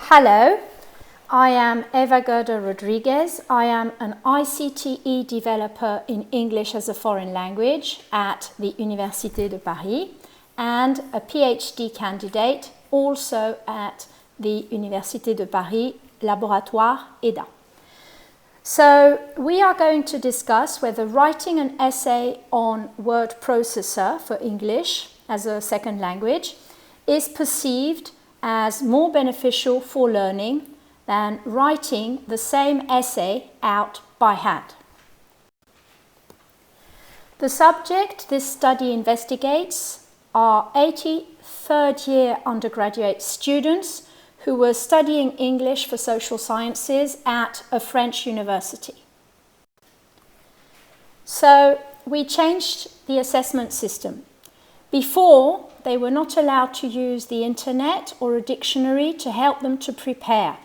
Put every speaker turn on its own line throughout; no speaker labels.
Hello, I am Eva Guerda Rodriguez. I am an ICTE developer in English as a foreign language at the Université de Paris and a PhD candidate also at the Université de Paris, Laboratoire, EDA. So we are going to discuss whether writing an essay on word processor for English as a second language is perceived as more beneficial for learning than writing the same essay out by hand. The subject this study investigates are 80 third-year undergraduate students who were studying English for social sciences at a French university. So we changed the assessment system. Before, they were not allowed to use the internet or a dictionary to help them to prepare.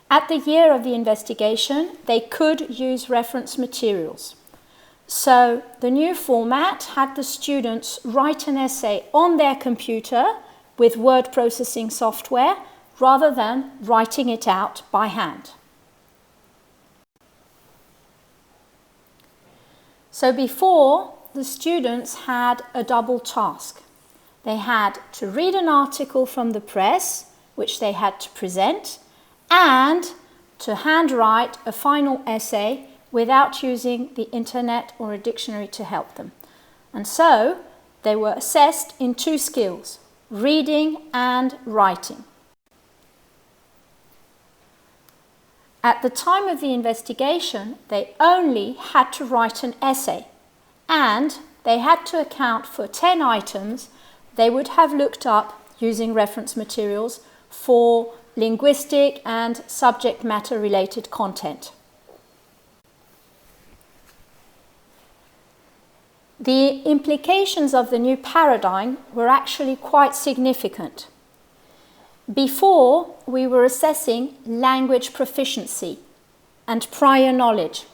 At the year of the investigation, they could use reference materials. So the new format had the students write an essay on their computer with word processing software rather than writing it out by hand. So before, the students had a double task. They had to read an article from the press, which they had to present, and to handwrite a final essay without using the internet or a dictionary to help them. And so they were assessed in two skills, reading and writing. At the time of the investigation, they only had to write an essay, and they had to account for 10 items they would have looked up using reference materials for linguistic and subject matter related content. The implications of the new paradigm were actually quite significant. Before, we were assessing language proficiency and prior knowledge,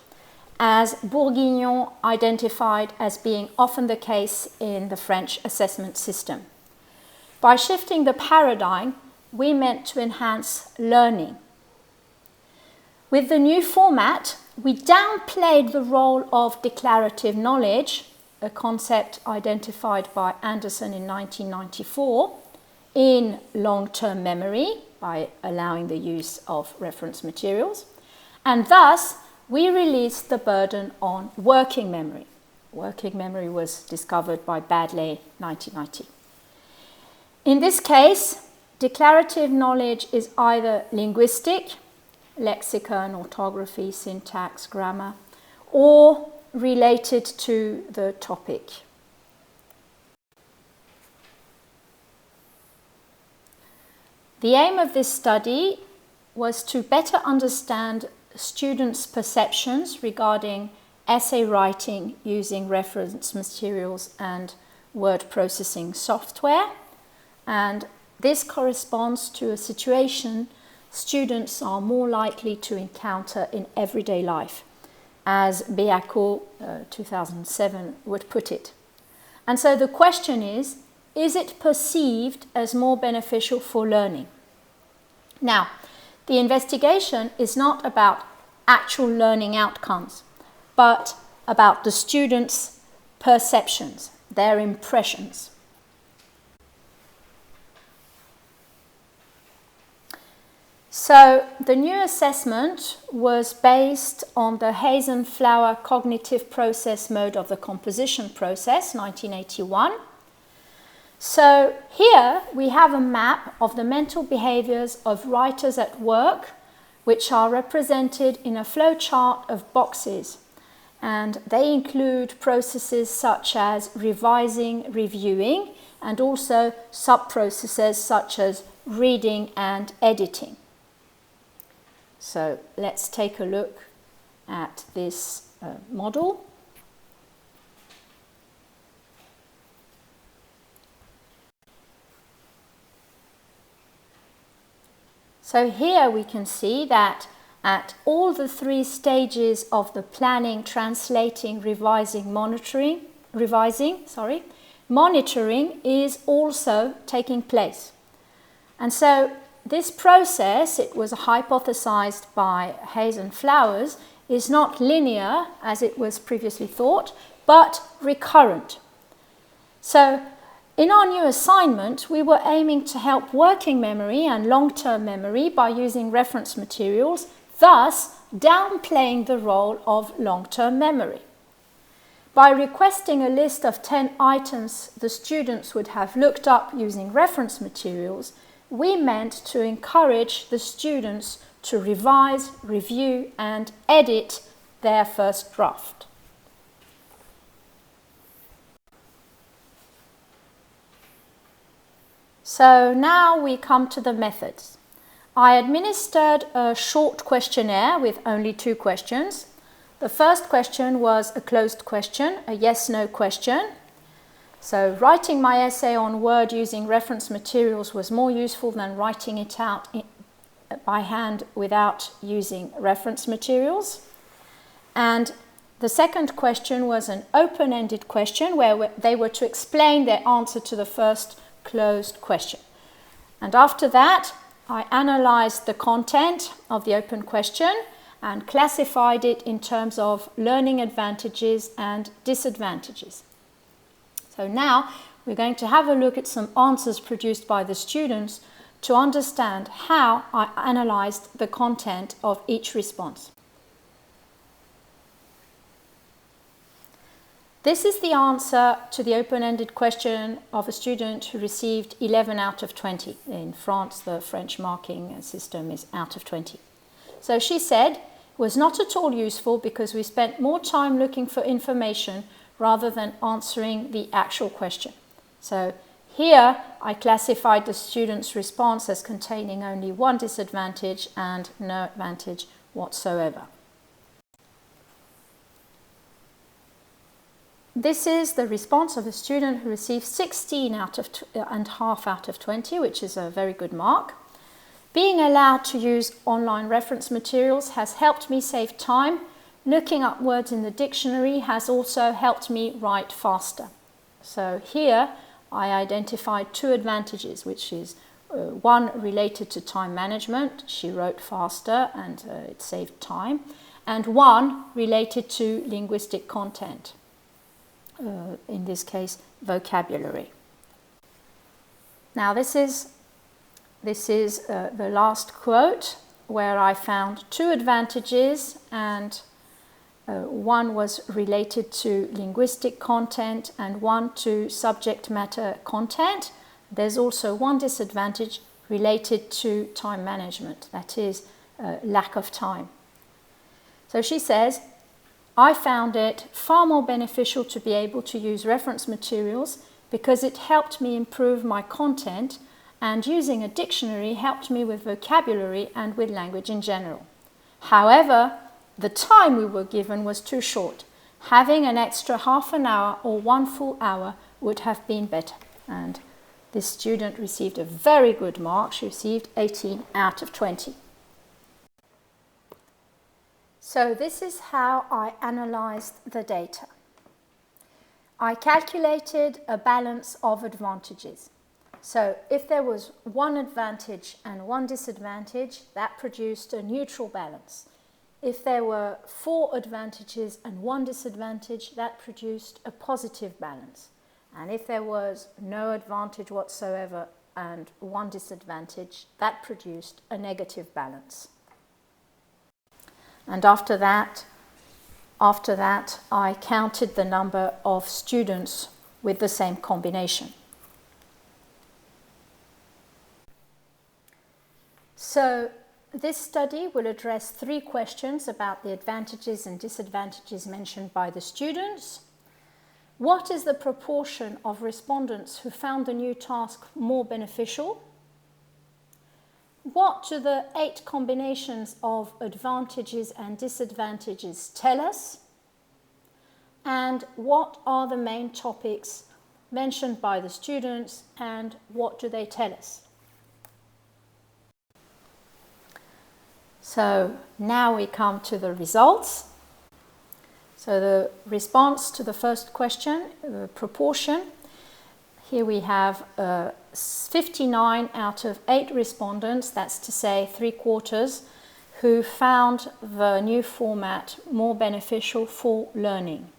as Bourguignon identified as being often the case in the French assessment system. By shifting the paradigm, we meant to enhance learning. With the new format, we downplayed the role of declarative knowledge, a concept identified by Anderson in 1994, in long-term memory by allowing the use of reference materials, and thus we released the burden on working memory. Working memory was discovered by Baddeley in 1990. In this case, declarative knowledge is either linguistic, lexicon, orthography, syntax, grammar, or related to the topic. The aim of this study was to better understand students' perceptions regarding essay writing using reference materials and word processing software, and this corresponds to a situation students are more likely to encounter in everyday life, as Beaco 2007 would put it. And so the question is it perceived as more beneficial for learning? Now, the investigation is not about actual learning outcomes, but about the students' perceptions, their impressions. So the new assessment was based on the Hazen-Flower cognitive process mode of the composition process, 1981. So here we have a map of the mental behaviors of writers at work, which are represented in a flowchart of boxes. And they include processes such as revising, reviewing, and also sub-processes such as reading and editing. So let's take a look at this model. So here we can see that at all the three stages of the planning, translating, revising, monitoring is also taking place. And so this process, it was hypothesized by Hayes and Flowers, is not linear as it was previously thought, but recurrent. So in our new assignment, we were aiming to help working memory and long-term memory by using reference materials, thus downplaying the role of long-term memory. By requesting a list of 10 items the students would have looked up using reference materials, we meant to encourage the students to revise, review, and edit their first draft. So now we come to the methods. I administered a short questionnaire with only 2 questions. The first question was a closed question, a yes-no question. So writing my essay on Word using reference materials was more useful than writing it out by hand without using reference materials. And the second question was an open-ended question where they were to explain their answer to the first closed question. And after that, I analysed the content of the open question and classified it in terms of learning advantages and disadvantages. So now we're going to have a look at some answers produced by the students to understand how I analysed the content of each response. This is the answer to the open-ended question of a student who received 11 out of 20. In France, the French marking system is out of 20. So she said, it was not at all useful because we spent more time looking for information rather than answering the actual question. So here I classified the student's response as containing only 1 disadvantage and no advantage whatsoever. This is the response of a student who received 16 and half out of 20, which is a very good mark. Being allowed to use online reference materials has helped me save time. Looking up words in the dictionary has also helped me write faster. So here I identified 2 advantages, which is one related to time management, she wrote faster and it saved time, and one related to linguistic content. In this case, vocabulary. Now this is the last quote where I found 2 advantages and one was related to linguistic content and one to subject matter content. There's also 1 disadvantage related to time management, that is lack of time. So she says, I found it far more beneficial to be able to use reference materials because it helped me improve my content, and using a dictionary helped me with vocabulary and with language in general. However, the time we were given was too short. Having an extra half an hour or 1 full hour would have been better. And this student received a very good mark. She received 18 out of 20. So this is how I analysed the data. I calculated a balance of advantages. So if there was 1 advantage and 1 disadvantage, that produced a neutral balance. If there were 4 advantages and 1 disadvantage, that produced a positive balance. And if there was no advantage whatsoever and 1 disadvantage, that produced a negative balance. And after that, I counted the number of students with the same combination. So this study will address 3 questions about the advantages and disadvantages mentioned by the students. What is the proportion of respondents who found the new task more beneficial? What do the 8 combinations of advantages and disadvantages tell us? And what are the main topics mentioned by the students and what do they tell us? So now we come to the results. So the response to the first question, the proportion. Here we have 59 out of 8 respondents, that's to say 3/4, who found the new format more beneficial for learning.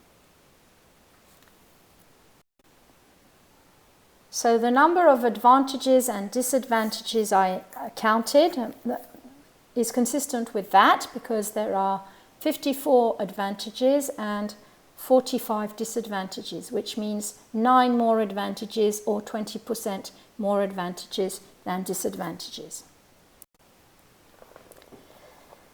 So the number of advantages and disadvantages I counted is consistent with that, because there are 54 advantages and 45 disadvantages, which means 9 more advantages or 20% more advantages than disadvantages.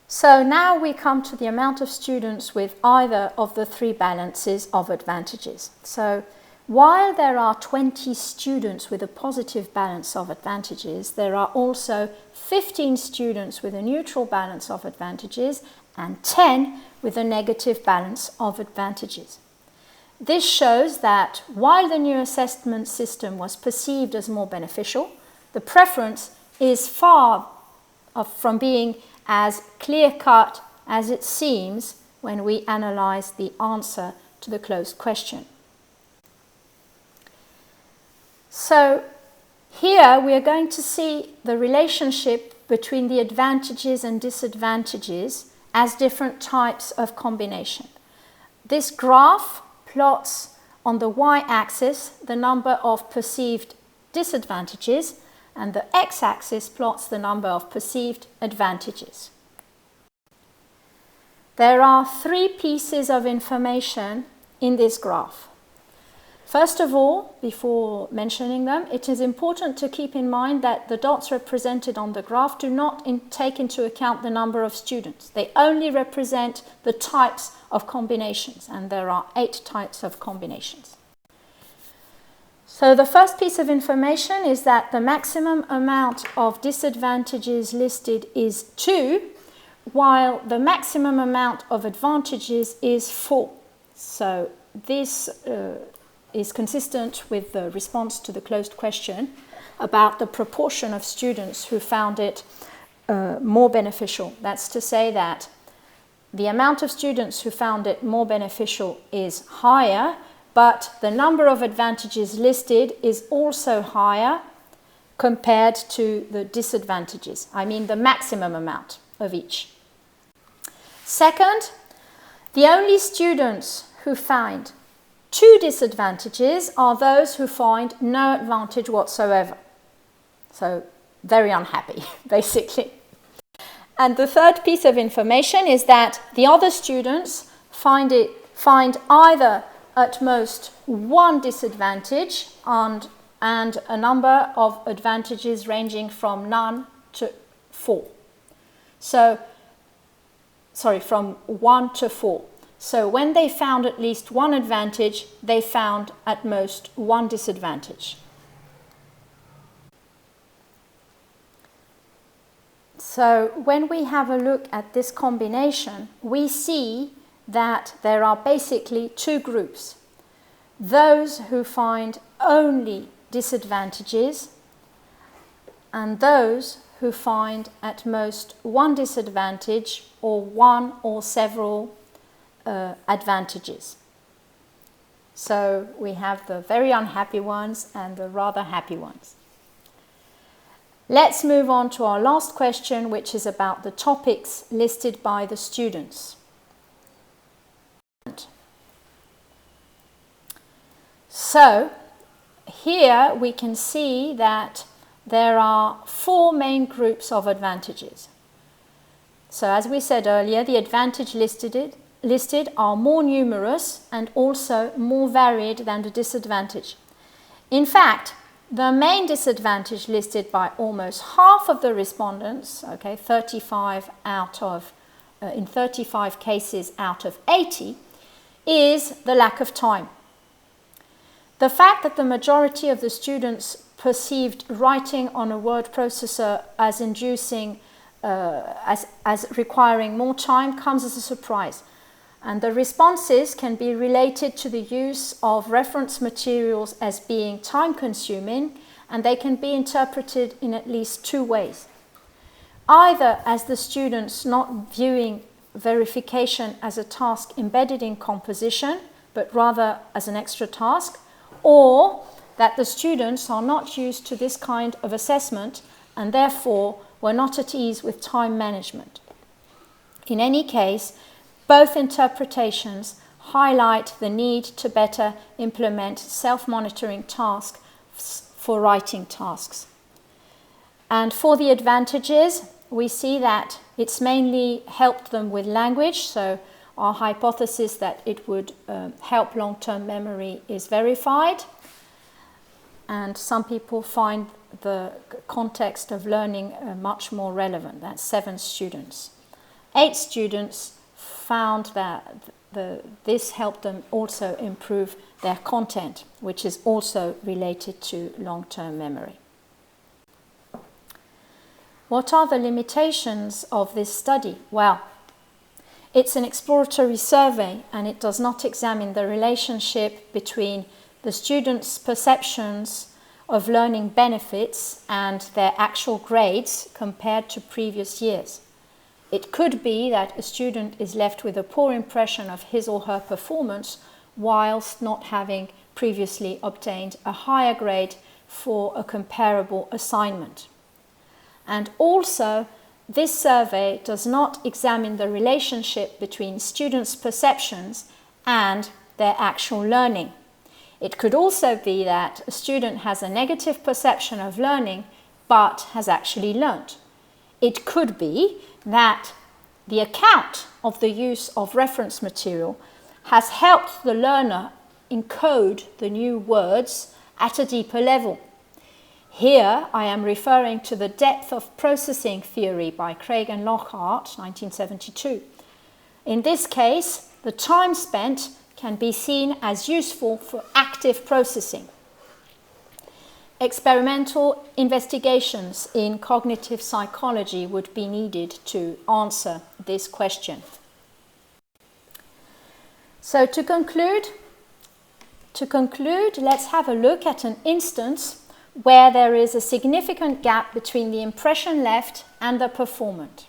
So now we come to the amount of students with either of the 3 balances of advantages. So while there are 20 students with a positive balance of advantages, there are also 15 students with a neutral balance of advantages and 10 with a negative balance of advantages. This shows that while the new assessment system was perceived as more beneficial, the preference is far from being as clear-cut as it seems when we analyze the answer to the closed question. So here we are going to see the relationship between the advantages and disadvantages as different types of combination. This graph plots on the y-axis the number of perceived disadvantages, and the x-axis plots the number of perceived advantages. There are 3 pieces of information in this graph. First of all, before mentioning them, it is important to keep in mind that the dots represented on the graph do not take into account the number of students. They only represent the types of combinations, and there are 8 types of combinations. So the first piece of information is that the maximum amount of disadvantages listed is 2, while the maximum amount of advantages is 4. So this is consistent with the response to the closed question about the proportion of students who found it more beneficial. That's to say that the amount of students who found it more beneficial is higher, but the number of advantages listed is also higher compared to the disadvantages. I mean the maximum amount of each. Second, the only students who find 2 disadvantages are those who find no advantage whatsoever. So very unhappy, basically. And the third piece of information is that the other students find either at most 1 disadvantage and a number of advantages ranging from none to 4. From 1 to 4. So when they found at least 1 advantage, they found at most 1 disadvantage. So when we have a look at this combination, we see that there are basically 2 groups. Those who find only disadvantages and those who find at most 1 disadvantage or 1 or several advantages. So we have the very unhappy ones and the rather happy ones. Let's move on to our last question, which is about the topics listed by the students. So here we can see that there are 4 main groups of advantages. So as we said earlier, the advantage listed are more numerous and also more varied than the disadvantage. In fact, the main disadvantage listed by almost half of the respondents, okay, 35 out of, in 35 cases out of 80, is the lack of time. The fact that the majority of the students perceived writing on a word processor as inducing, as requiring more time comes as a surprise. And the responses can be related to the use of reference materials as being time-consuming, and they can be interpreted in at least 2 ways. Either as the students not viewing verification as a task embedded in composition, but rather as an extra task, or that the students are not used to this kind of assessment and therefore were not at ease with time management. In any case, both interpretations highlight the need to better implement self-monitoring tasks for writing tasks. And for the advantages, we see that it's mainly helped them with language, so our hypothesis that it would help long-term memory is verified. And some people find the context of learning much more relevant. That's 7 students. 8 students found that this helped them also improve their content, which is also related to long-term memory. What are the limitations of this study? Well, it's an exploratory survey and it does not examine the relationship between the students' perceptions of learning benefits and their actual grades compared to previous years. It could be that a student is left with a poor impression of his or her performance whilst not having previously obtained a higher grade for a comparable assignment. And also, this survey does not examine the relationship between students' perceptions and their actual learning. It could also be that a student has a negative perception of learning but has actually learnt. It could be that the account of the use of reference material has helped the learner encode the new words at a deeper level. Here I am referring to the depth of processing theory by Craig and Lockhart, 1972. In this case, the time spent can be seen as useful for active processing. Experimental investigations in cognitive psychology would be needed to answer this question. So to conclude, let's have a look at an instance where there is a significant gap between the impression left and the performance.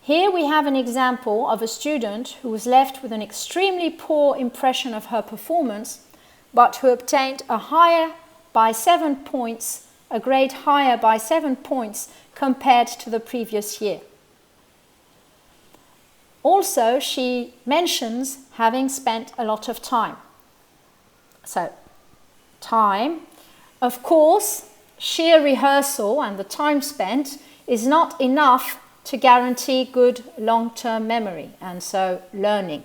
Here we have an example of a student who was left with an extremely poor impression of her performance, but who obtained a grade higher by 7 points compared to the previous year. Also, she mentions having spent a lot of time. So, time. Of course, sheer rehearsal and the time spent is not enough to guarantee good long-term memory and so learning.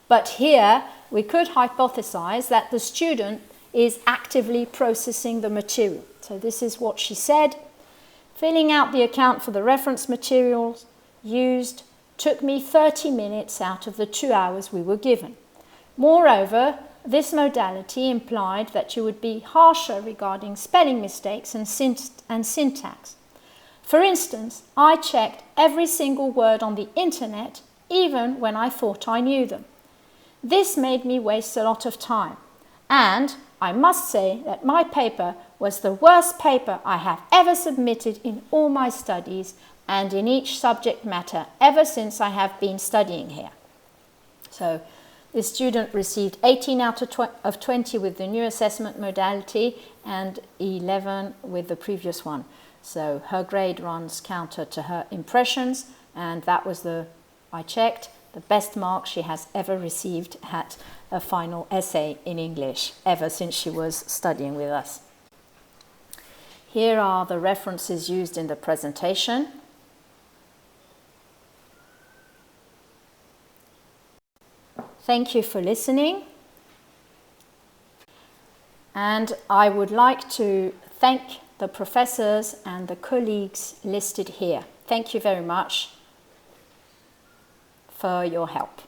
But here we could hypothesize that the student is actively processing the material. So this is what she said. Filling out the account for the reference materials used took me 30 minutes out of the 2 hours we were given. Moreover, this modality implied that you would be harsher regarding spelling mistakes and syntax. For instance, I checked every single word on the internet, even when I thought I knew them. This made me waste a lot of time, and I must say that my paper was the worst paper I have ever submitted in all my studies and in each subject matter ever since I have been studying here. So, this student received 18 out of 20 with the new assessment modality and 11 with the previous one. So her grade runs counter to her impressions, and that was I checked, the best mark she has ever received at a final essay in English, ever since she was studying with us. Here are the references used in the presentation. Thank you for listening. And I would like to thank the professors and the colleagues listed here. Thank you very much for your help.